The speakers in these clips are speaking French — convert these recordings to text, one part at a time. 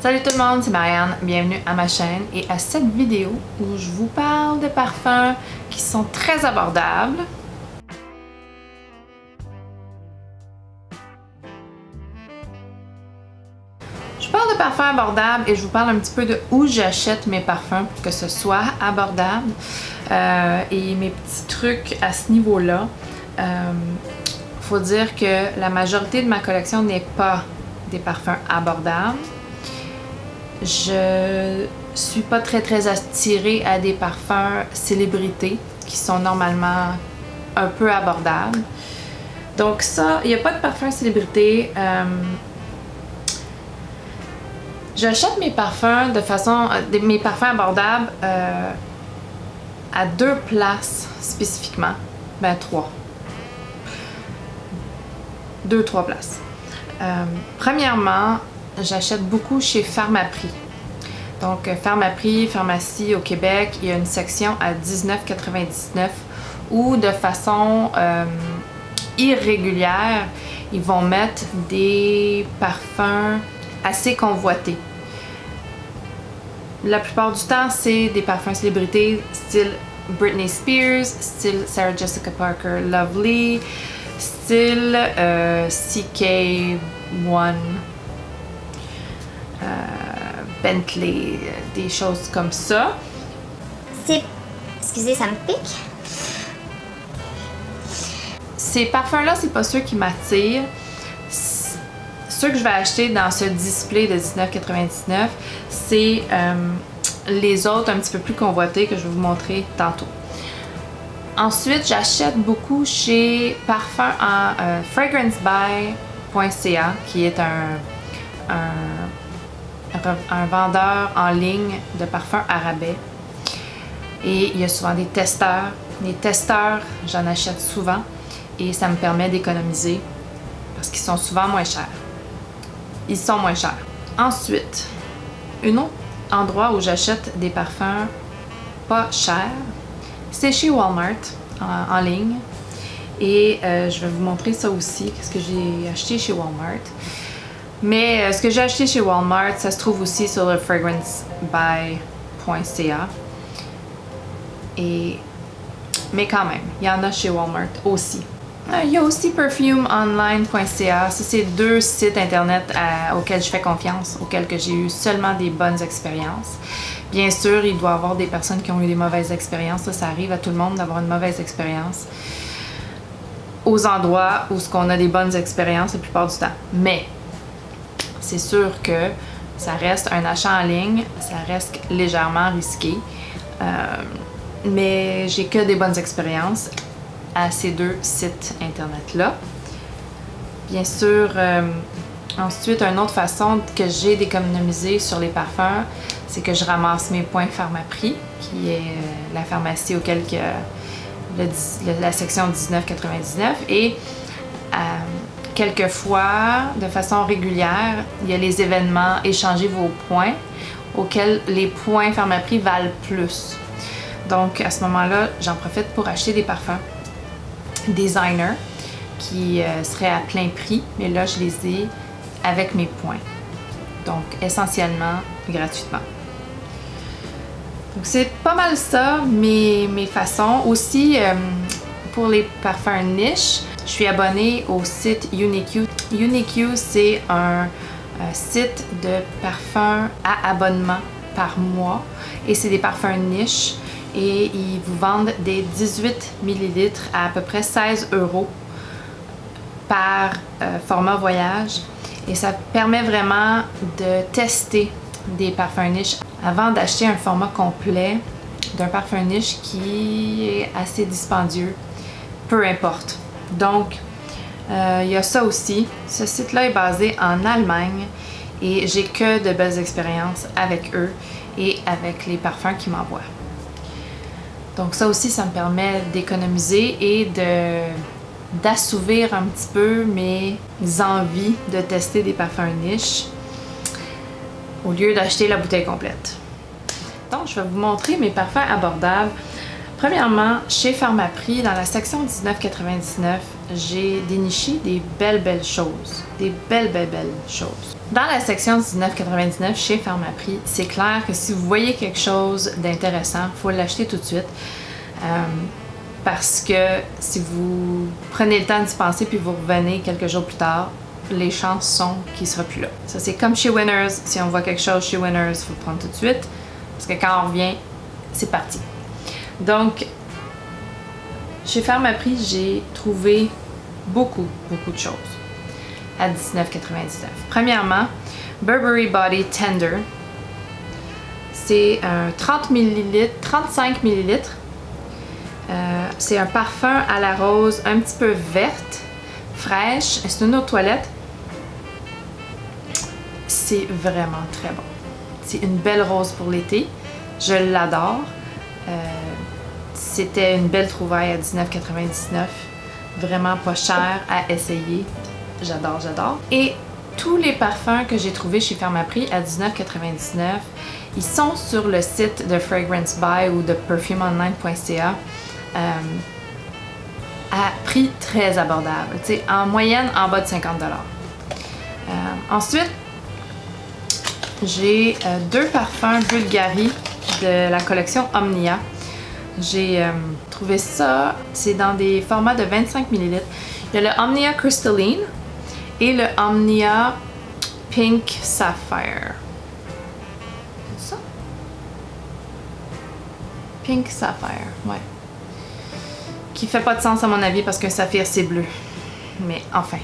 Salut tout le monde, c'est Marianne, bienvenue à ma chaîne et à cette vidéo où je vous parle de parfums qui sont très abordables. Je parle de parfums abordables et je vous parle un petit peu de où j'achète mes parfums pour que ce soit abordable et mes petits trucs à ce niveau-là. Faut dire que la majorité de ma collection n'est pas des parfums abordables. Je suis pas très attirée à des parfums célébrités qui sont normalement un peu abordables. Donc ça, il n'y a pas de parfum célébrité. J'achète mes parfums de façon, mes parfums abordables à deux places spécifiquement. Ben trois. 2-3 places. Premièrement, j'achète beaucoup chez Pharmaprix. Donc, Pharmaprix, pharmacie au Québec, il y a une section à 19,99 où de façon irrégulière, ils vont mettre des parfums assez convoités. La plupart du temps, c'est des parfums célébrités style Britney Spears, style Sarah Jessica Parker Lovely, style CK1, Bentley, des choses comme ça. Excusez, ça me pique. Ces parfums-là, c'est pas ceux qui m'attirent. Ceux que je vais acheter dans ce display de 19,99, c'est les autres un petit peu plus convoités que je vais vous montrer tantôt. Ensuite, j'achète beaucoup chez Parfums en fragrancebuy.ca, qui est un vendeur en ligne de parfums à rabais. Et il y a souvent des testeurs. Les testeurs, j'en achète souvent et ça me permet d'économiser parce qu'ils sont souvent moins chers. Ils sont moins chers. Ensuite, un autre endroit où j'achète des parfums pas chers, c'est chez Walmart en ligne. Et je vais vous montrer ça aussi, qu'est-ce que j'ai acheté chez Walmart. Mais ce que j'ai acheté chez Walmart, ça se trouve aussi sur le fragrancebuy.ca. Mais quand même, il y en a chez Walmart aussi. Il y a aussi perfumeonline.ca. Ça, c'est deux sites internet auxquels je fais confiance, auxquels que j'ai eu seulement des bonnes expériences. Bien sûr, il doit y avoir des personnes qui ont eu des mauvaises expériences. Ça arrive à tout le monde d'avoir une mauvaise expérience aux endroits où on a des bonnes expériences la plupart du temps. Mais c'est sûr que ça reste un achat en ligne, ça reste légèrement risqué. Mais j'ai que des bonnes expériences à ces deux sites internet-là. Bien sûr, ensuite, une autre façon que j'ai d'économiser sur les parfums, c'est que je ramasse mes points Pharmaprix, qui est la pharmacie auquel il y a la section 19,99. Et quelquefois, de façon régulière, il y a les événements Échangez vos points, auxquels les points Pharmaprix valent plus. Donc, à ce moment-là, j'en profite pour acheter des parfums designer qui seraient à plein prix, mais là, je les ai avec mes points. Donc, essentiellement, gratuitement. Donc, c'est pas mal ça, mes façons. Aussi, pour les parfums niche, je suis abonnée au site UniQ. UniQ, c'est un site de parfums à abonnement par mois et c'est des parfums niche. Et ils vous vendent des 18 ml à peu près 16 € par format voyage. Et ça permet vraiment de tester des parfums niche avant d'acheter un format complet d'un parfum niche qui est assez dispendieux, peu importe. Donc, il y a ça aussi. Ce site-là est basé en Allemagne et j'ai que de belles expériences avec eux et avec les parfums qu'ils m'envoient. Donc ça aussi, ça me permet d'économiser et d'assouvir un petit peu mes envies de tester des parfums niche au lieu d'acheter la bouteille complète. Donc je vais vous montrer mes parfums abordables. Premièrement, chez Pharmaprix, dans la section 19,99, j'ai déniché des belles choses. Des belles choses. Dans la section 19,99 chez Pharmaprix, c'est clair que si vous voyez quelque chose d'intéressant, il faut l'acheter tout de suite. Parce que si vous prenez le temps d'y penser puis vous revenez quelques jours plus tard, les chances sont qu'il ne sera plus là. Ça, c'est comme chez Winners. Si on voit quelque chose chez Winners, il faut le prendre tout de suite. Parce que quand on revient, c'est parti. Donc, chez Pharmaprix, j'ai trouvé beaucoup de choses à 19,99. Premièrement, Burberry Body Tender. C'est un 30 ml, 35 ml. C'est un parfum à la rose un petit peu verte, fraîche. C'est une eau de toilette. C'est vraiment très bon. C'est une belle rose pour l'été. Je l'adore. C'était une belle trouvaille à 19,99. Vraiment pas cher à essayer. J'adore. Et tous les parfums que j'ai trouvés chez Pharmaprix à 19,99, ils sont sur le site de Fragrance Buy ou de perfumeonline.ca à prix très abordable. T'sais, en moyenne, en bas de 50$. Ensuite, j'ai deux parfums Bulgari de la collection Omnia. J'ai trouvé ça, c'est dans des formats de 25 ml. Il y a le Omnia Crystalline et le Omnia Pink Sapphire. C'est ça? Pink Sapphire, ouais. Qui fait pas de sens à mon avis parce que saphir c'est bleu. Mais enfin.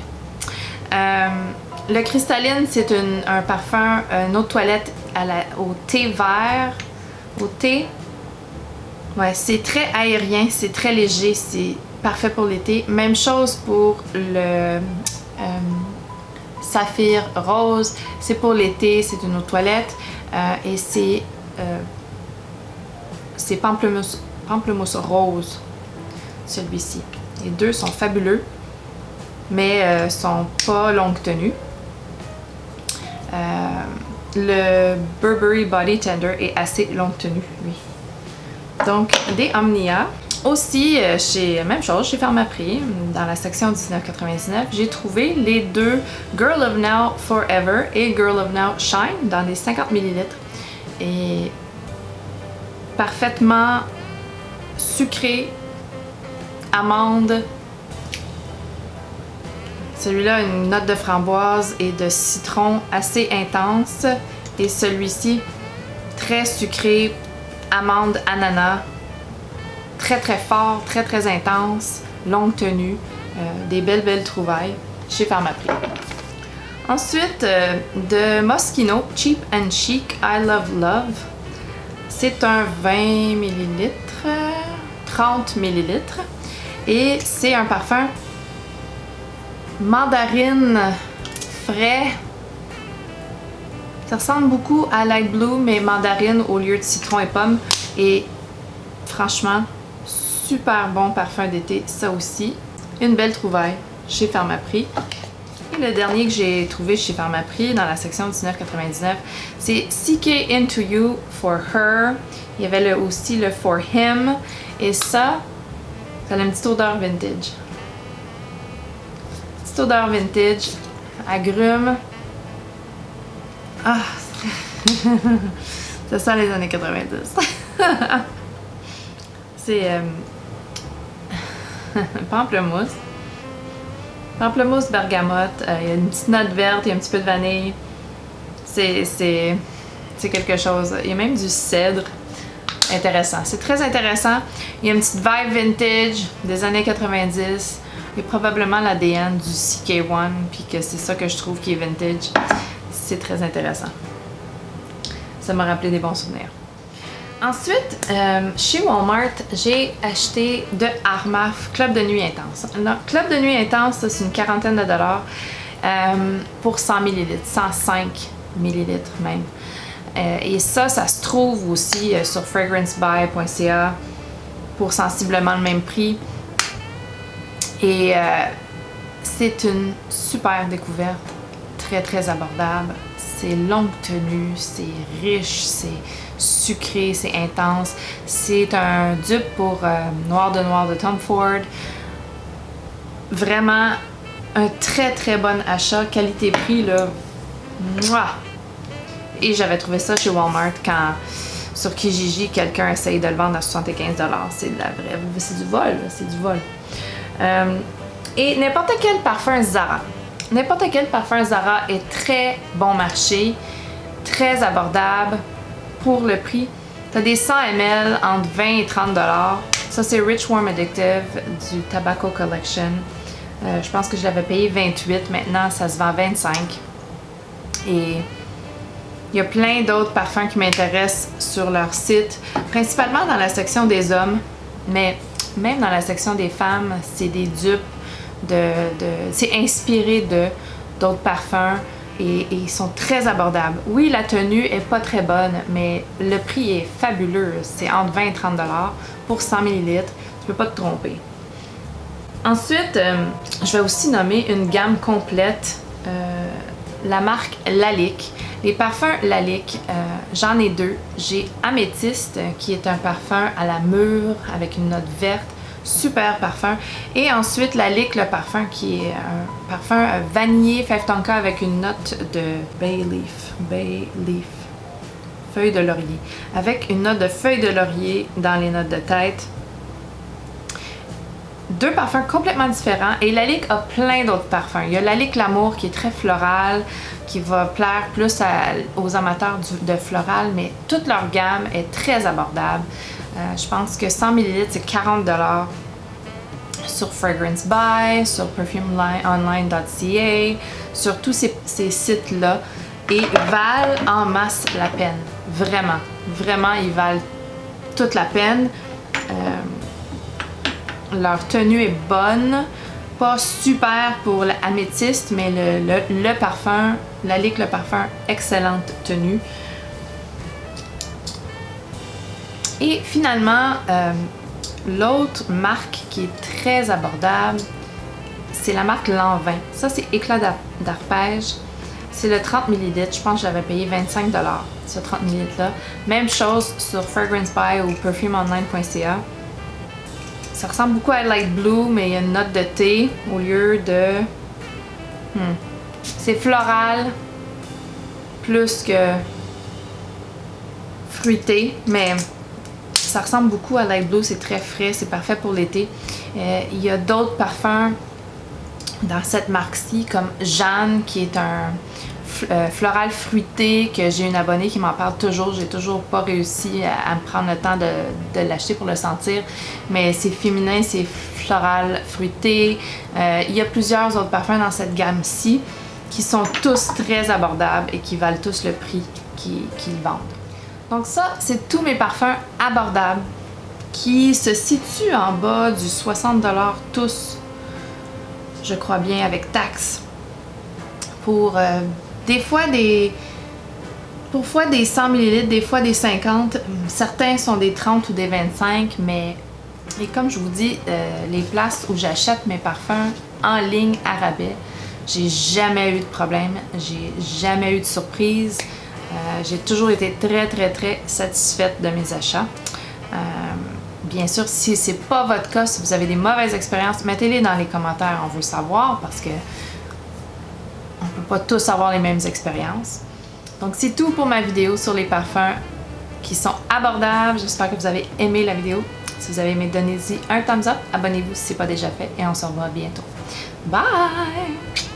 Le cristalline, c'est un parfum, une eau de toilette au thé vert. Au thé. Ouais, c'est très aérien, c'est très léger, c'est parfait pour l'été. Même chose pour le saphir rose. C'est pour l'été, c'est une eau de toilette. Et c'est pamplemousse rose. Celui-ci. Les deux sont fabuleux, mais sont pas longue tenue. Le Burberry Body Tender est assez longue tenue, lui. Donc, des Omnia. Aussi, même chose, chez Pharmaprix, dans la section 19,99, j'ai trouvé les deux Girl of Now Forever et Girl of Now Shine dans des 50 ml. Et parfaitement sucré, amande. Celui-là a une note de framboise et de citron assez intense. Et celui-ci, très sucré, amande, ananas. Très fort, très intense, longue tenue. Des belles trouvailles chez Pharmaprix. Ensuite, de Moschino, Cheap and Chic, I Love Love. C'est un 20 ml, 30 ml. Et c'est un parfum mandarine frais. Ça ressemble beaucoup à Light Blue, mais mandarine au lieu de citron et pomme. Et franchement, super bon parfum d'été, ça aussi. Une belle trouvaille chez Pharmaprix. Et le dernier que j'ai trouvé chez Pharmaprix dans la section 19,99, c'est CK Into You for Her. Il y avait aussi le For Him. Et ça a une petite odeur vintage. Petite odeur vintage, agrumes. Ah! Ça sent les années 90. C'est pamplemousse. Pamplemousse, bergamote. Il y a une petite note verte, il y a un petit peu de vanille. C'est quelque chose. Il y a même du cèdre. Intéressant. C'est très intéressant. Il y a une petite vibe vintage des années 90. Il y a probablement l'ADN du CK1, puis que c'est ça que je trouve qui est vintage. C'est très intéressant. Ça m'a rappelé des bons souvenirs. Ensuite, chez Walmart, j'ai acheté de Armaf Club de nuit intense. Le Club de nuit intense, c'est une quarantaine de dollars pour 100 ml, 105 ml même. Et ça se trouve aussi sur fragrancebuy.ca pour sensiblement le même prix. Et c'est une super découverte, très abordable. c'est longue tenue, c'est riche, c'est sucré, c'est intense. C'est un dupe pour Noir de Tom Ford. Vraiment un très très bon achat, qualité-prix là. Mouah! Et j'avais trouvé ça chez Walmart quand sur Kijiji quelqu'un essaye de le vendre à 75$. C'est de la vraie, c'est du vol, c'est du vol. Et n'importe quel parfum Zara. N'importe quel parfum Zara est très bon marché, très abordable pour le prix. T'as des 100 ml entre 20 et 30$. Ça c'est Rich Warm Addictive du Tobacco Collection. Je pense que je l'avais payé 28, maintenant ça se vend 25. Et il y a plein d'autres parfums qui m'intéressent sur leur site, principalement dans la section des hommes, mais même dans la section des femmes, c'est des dupes c'est inspiré d'autres parfums et ils sont très abordables. Oui, la tenue est pas très bonne, mais le prix est fabuleux. C'est entre 20 et 30$ pour 100 ml. Tu peux pas te tromper. Ensuite, je vais aussi nommer une gamme complète, la marque Lalique. Les parfums Lalique, j'en ai deux. J'ai Améthyste, qui est un parfum à la mûre avec une note verte. Super parfum. Et ensuite, Lalique, le parfum qui est un parfum vanillé Fève Tonka avec une note de bay leaf, feuille de laurier. Avec une note de feuille de laurier dans les notes de tête. Deux parfums complètement différents. Et Lalique a plein d'autres parfums. Il y a Lalique L'Amour qui est très floral, qui va plaire plus aux amateurs de floral, mais toute leur gamme est très abordable. Je pense que 100 ml c'est 40$ sur Fragrance Buy, sur perfumeonline.ca, sur tous ces sites-là et valent en masse la peine. Vraiment, vraiment, ils valent toute la peine. Leur tenue est bonne, pas super pour l'améthyste, mais le parfum, Lalique le parfum, excellente tenue. Et finalement, l'autre marque qui est très abordable, c'est la marque Lanvin. Ça, c'est Éclat d'arpège. C'est le 30 ml. Je pense que j'avais payé 25$, ce 30 ml là. Même chose sur Fragrance Buy ou perfumeonline.ca. Ça ressemble beaucoup à Light Blue, mais il y a une note de thé au lieu de... C'est floral, plus que fruité, mais ça ressemble beaucoup à Light Blue, c'est très frais, c'est parfait pour l'été. Il y a d'autres parfums dans cette marque-ci, comme Jeanne, qui est un floral fruité, que j'ai une abonnée qui m'en parle toujours. J'ai toujours pas réussi à me prendre le temps de l'acheter pour le sentir, mais c'est féminin, c'est floral fruité. Il y a plusieurs autres parfums dans cette gamme-ci qui sont tous très abordables et qui valent tous le prix qu'ils vendent. Donc ça, c'est tous mes parfums abordables qui se situent en bas du 60$ tous, je crois bien, avec taxes. Pour des fois des 100 ml, des fois des 50. Certains sont des 30 ou des 25, mais comme je vous dis, les places où j'achète mes parfums en ligne à rabais, j'ai jamais eu de problème, j'ai jamais eu de surprise. J'ai toujours été très très très satisfaite de mes achats. Bien sûr, si c'est pas votre cas, si vous avez des mauvaises expériences, mettez-les dans les commentaires, on veut savoir, parce que on peut pas tous avoir les mêmes expériences. Donc c'est tout pour ma vidéo sur les parfums qui sont abordables. J'espère que vous avez aimé la vidéo. Si vous avez aimé, donnez-y un thumbs up, abonnez-vous si ce n'est pas déjà fait et on se revoit bientôt. Bye!